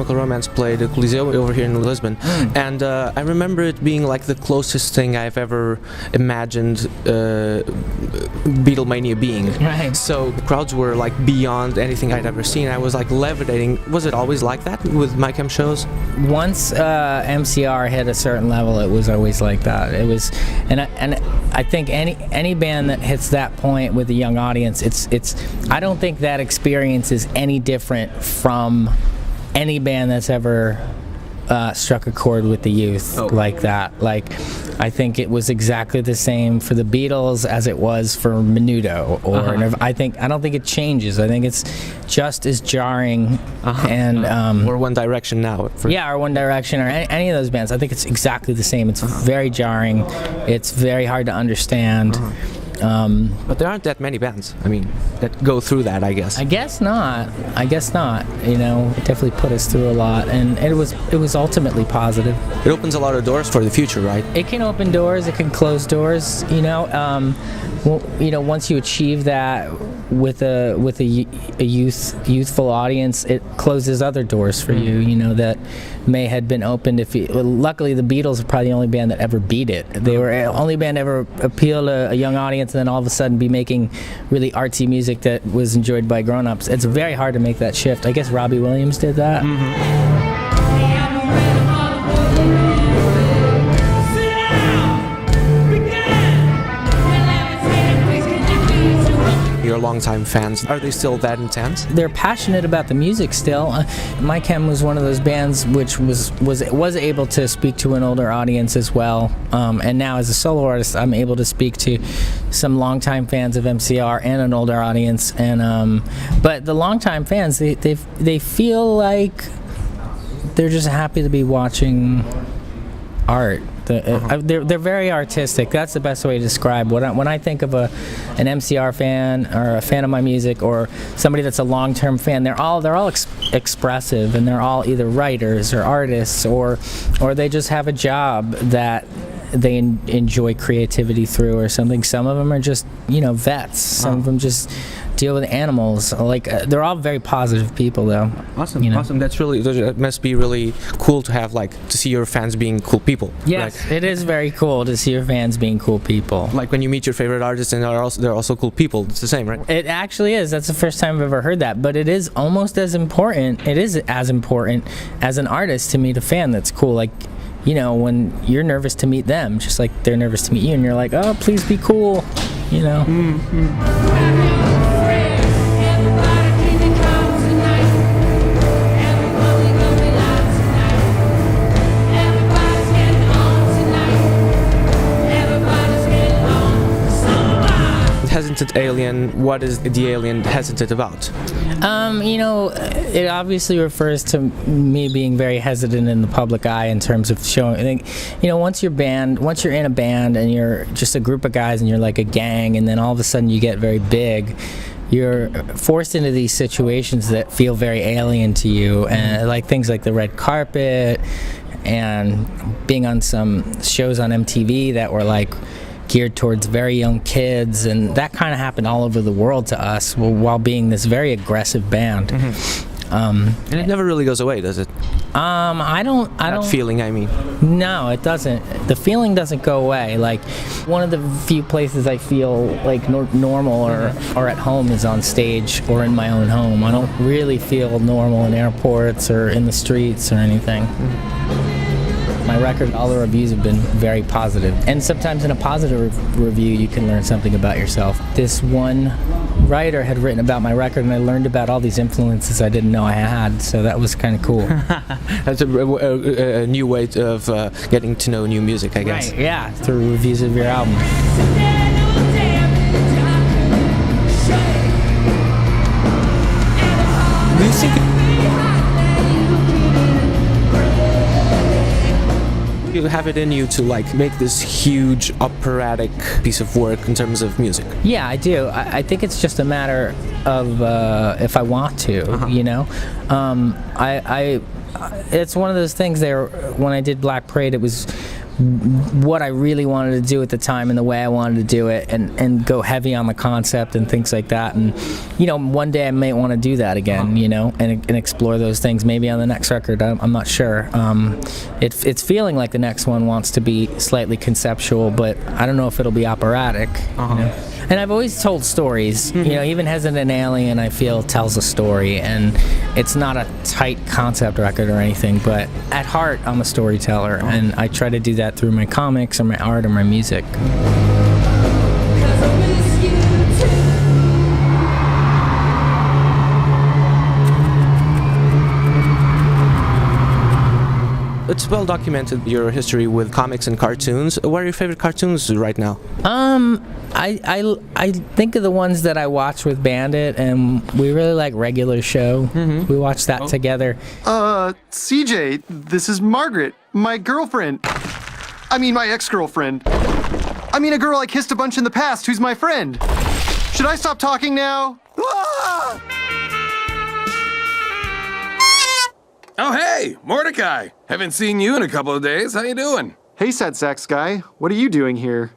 Chemical Romance played the Coliseo over here in Lisbon, and I remember it being like the closest thing I've ever imagined Beatlemania being. Right. So the crowds were like beyond anything I'd ever seen. I was like levitating. Was it always like that with My Chem shows? Once MCR hit a certain level, it was always like that. It was, and I think any band that hits that point with a young audience, it's. I don't think that experience is any different from any band that's ever struck a chord with the youth like that. Like, I think it was exactly the same for the Beatles as it was for Menudo, or I don't think it changes. I think it's just as jarring, and or One Direction now. Or One Direction, or any of those bands. I think it's exactly the same. It's very jarring. It's very hard to understand. But there aren't that many bands, I mean, that go through that, I guess. I guess not. You know, it definitely put us through a lot, and it was ultimately positive. It opens a lot of doors for the future, right? It can open doors, it can close doors, you know. Once you achieve that with a youthful audience, it closes other doors for you, you know, that may had been opened luckily the Beatles are probably the only band that ever beat it. They were the only band ever appeal to a young audience and then all of a sudden be making really artsy music that was enjoyed by grown-ups. It's very hard to make that shift. I guess Robbie Williams did that. Your longtime fans, are they still that intense? They're passionate about the music still. My Chem was one of those bands which was able to speak to an older audience as well. And now as a solo artist, I'm able to speak to some longtime fans of MCR and an older audience. And but the longtime fans, they feel like they're just happy to be watching art. They're very artistic. That's the best way to describe when I think of an MCR fan or a fan of my music or somebody that's a long-term fan. They're all expressive, and they're all either writers or artists or they just have a job that they enjoy creativity through or something. Some of them are just vets. Some of them just deal with animals. Like they're all very positive people, though. Awesome, awesome. That must be really cool to have, to see your fans being cool people. Yes, right? It is very cool to see your fans being cool people. Like when you meet your favorite artists and they're also cool people. It's the same, right? It actually is. That's the first time I've ever heard that. But it is almost as important. It is as important as an artist to meet a fan that's cool. Like, when you're nervous to meet them, just like they're nervous to meet you, and you're like, oh, please be cool, Hesitant alien, what is the alien hesitant about? It obviously refers to me being very hesitant in the public eye in terms of showing. I think, once you're in a band and you're just a group of guys and you're like a gang, and then all of a sudden you get very big, you're forced into these situations that feel very alien to you, and like things like the red carpet and being on some shows on MTV that were like geared towards very young kids, and that kind of happened all over the world to us while being this very aggressive band. And it never really goes away, does it? I don't. That feeling, I mean. No, it doesn't. The feeling doesn't go away. Like, one of the few places I feel like normal or at home is on stage or in my own home. I don't really feel normal in airports or in the streets or anything. My record, all the reviews have been very positive. And sometimes in a positive review, you can learn something about yourself. This one writer had written about my record, and I learned about all these influences I didn't know I had, so that was kind of cool. That's a new way of getting to know new music, I guess. Right, yeah, through reviews of your album. Do you think you have it in you to make this huge operatic piece of work in terms of music? Yeah, I do. I think it's just a matter of if I want to, it's one of those things there. When I did Black Parade, it was what I really wanted to do at the time and the way I wanted to do it, and go heavy on the concept and things like that. And one day I may want to do that again, and explore those things. Maybe on the next record, I'm not sure. It's feeling like the next one wants to be slightly conceptual, but I don't know if it'll be operatic. And I've always told stories. Even Hesitant Alien, I feel, tells a story, and it's not a tight concept record or anything, but at heart, I'm a storyteller, and I try to do that through my comics or my art or my music. It's well documented, your history with comics and cartoons. What are your favorite cartoons right now? I think of the ones that I watch with Bandit, and we really like Regular Show. We watch that together. CJ, this is Margaret, my girlfriend. I mean, my ex-girlfriend. I mean, a girl I kissed a bunch in the past who's my friend. Should I stop talking now? Ah! Oh, hey, Mordecai. Haven't seen you in a couple of days. How you doing? Hey, sad sax guy. What are you doing here?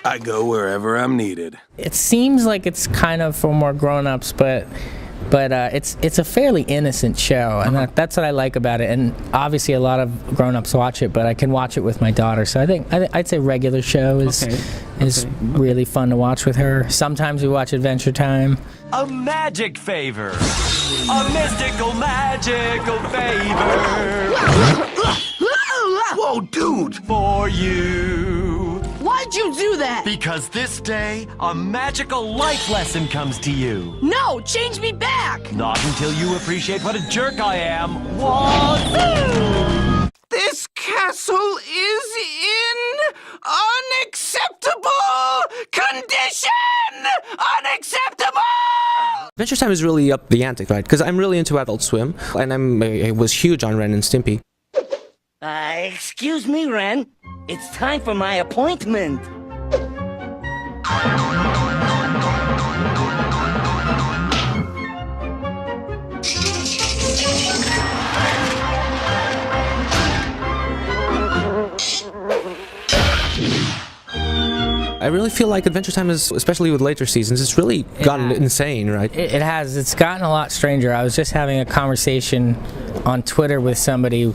I go wherever I'm needed. It seems like it's kind of for more grown-ups, but it's a fairly innocent show, and that's what I like about it. And obviously, a lot of grown-ups watch it, but I can watch it with my daughter. So I'd say Regular Show is really fun to watch with her. Sometimes we watch Adventure Time. A magic favor. A mystical, magical favor. Whoa, dude! For you. Why'd you do that? Because this day, a magical life lesson comes to you. No, change me back! Not until you appreciate what a jerk I am. Wazoo! This castle is in unacceptable condition! Unacceptable! Adventure Time is really up the ante, right? Because I'm really into Adult Swim, and I was huge on Ren and Stimpy. Excuse me, Ren. It's time for my appointment. I really feel like Adventure Time is, especially with later seasons, it's really gotten insane, right? It has. It's gotten a lot stranger. I was just having a conversation on Twitter with somebody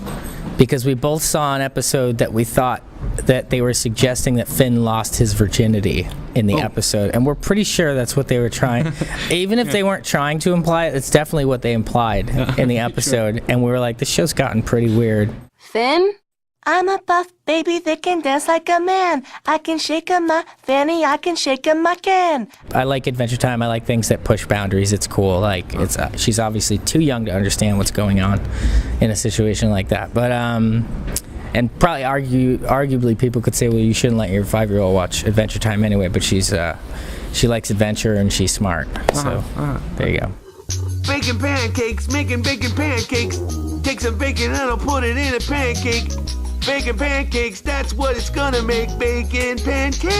because we both saw an episode that we thought that they were suggesting that Finn lost his virginity in the episode, and we're pretty sure that's what they were trying. Even if they weren't trying to imply it, it's definitely what they implied in the episode, and we were like, this show's gotten pretty weird. Finn? I'm a buff baby that can dance like a man. I can shake 'em my fanny, I can shake 'em I can. I like Adventure Time. I like things that push boundaries. It's cool. Like it's she's obviously too young to understand what's going on in a situation like that. But and probably arguably people could say, well, you shouldn't let your 5-year-old watch Adventure Time anyway. But she likes adventure and she's smart. So there you go. Baking pancakes, making bacon pancakes. Take some bacon and I'll put it in a pancake. Bacon pancakes, that's what it's gonna make. Bacon pancake.